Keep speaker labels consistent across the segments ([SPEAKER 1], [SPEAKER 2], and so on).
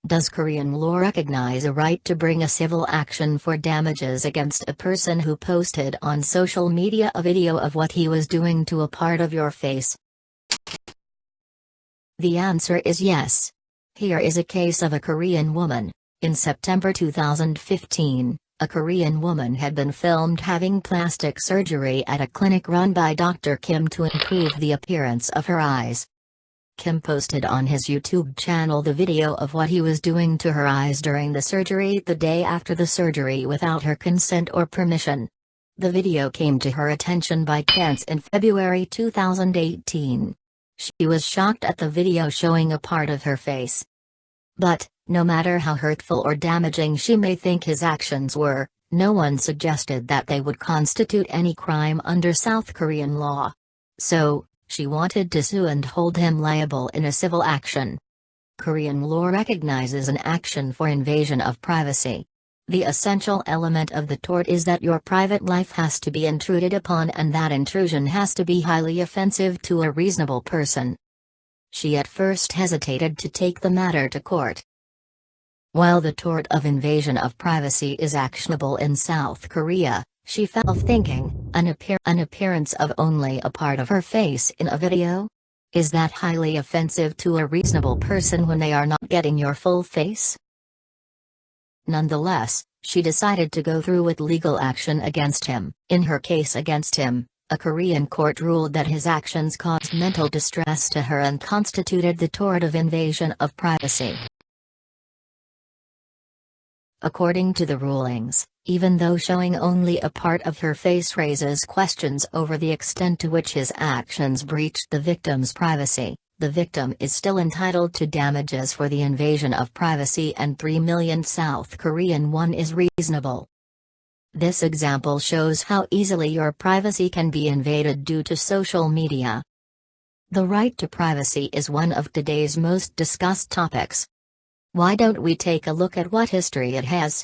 [SPEAKER 1] Does Korean law recognize a right to bring a civil action for damages against a person who posted on social media a video of what he was doing to a part of your face? The answer is yes. Here is a case of a Korean woman. In September 2015, a Korean woman had been filmed having plastic surgery at a clinic run by Dr. Kim to improve the appearance of her eyes. Kim posted on his YouTube channel the video of what he was doing to her eyes during the surgery the day after the surgery without her consent or permission. The video came to her attention by chance in February 2018. She was shocked at the video showing a part of her face. But, no matter how hurtful or damaging she may think his actions were, no one suggested that they would constitute any crime under South Korean law. So, she wanted to sue and hold him liable in a civil action. Korean law recognizes an action for invasion of privacy. The essential element of the tort is that your private life has to be intruded upon, and that intrusion has to be highly offensive to a reasonable person. She at first hesitated to take the matter to court. While the tort of invasion of privacy is actionable in South Korea, she fell thinking, an appearance of only a part of her face in a video? Is that highly offensive to a reasonable person when they are not getting your full face? Nonetheless, she decided to go through with legal action against him. In her case against him, a Korean court ruled that his actions caused mental distress to her and constituted the tort of invasion of privacy. According to the rulings, even though showing only a part of her face raises questions over the extent to which his actions breached the victim's privacy, the victim is still entitled to damages for the invasion of privacy, and 3 million South Korean won is reasonable. This example shows how easily your privacy can be invaded due to social media. The right to privacy is one of today's most discussed topics. Why don't we take a look at what history it has?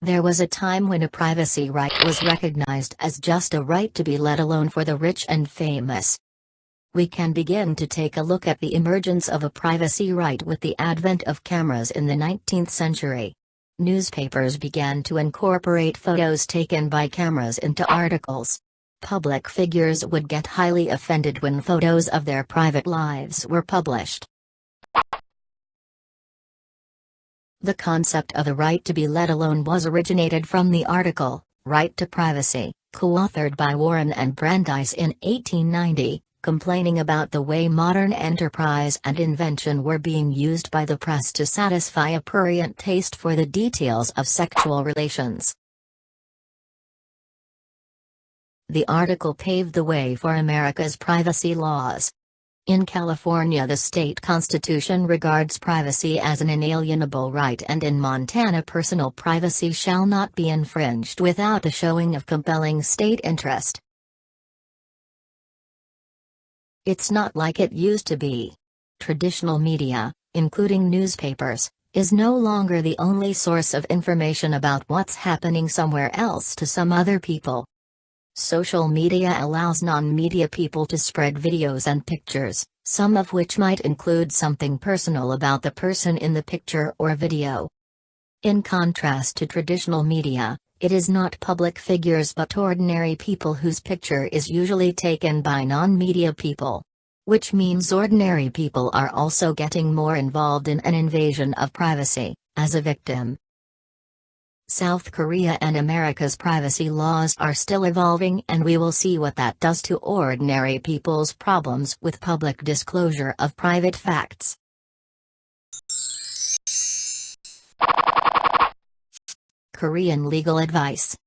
[SPEAKER 1] There was a time when a privacy right was recognized as just a right to be let alone for the rich and famous. We can begin to take a look at the emergence of a privacy right with the advent of cameras in the 19th century. Newspapers began to incorporate photos taken by cameras into articles. Public figures would get highly offended when photos of their private lives were published. The concept of the right to be let alone was originated from the article, Right to Privacy, co-authored by Warren and Brandeis in 1890, complaining about the way modern enterprise and invention were being used by the press to satisfy a prurient taste for the details of sexual relations. The article paved the way for America's privacy laws. In California, the state constitution regards privacy as an inalienable right, and in Montana, personal privacy shall not be infringed without a showing of compelling state interest. It's not like it used to be. Traditional media, including newspapers, is no longer the only source of information about what's happening somewhere else to some other people. Social media allows non-media people to spread videos and pictures, some of which might include something personal about the person in the picture or video. In contrast to traditional media, it is not public figures but ordinary people whose picture is usually taken by non-media people. Which means ordinary people are also getting more involved in an invasion of privacy, as a victim. South Korea and America's privacy laws are still evolving, and we will see what that does to ordinary people's problems with public disclosure of private facts. Korean legal advice.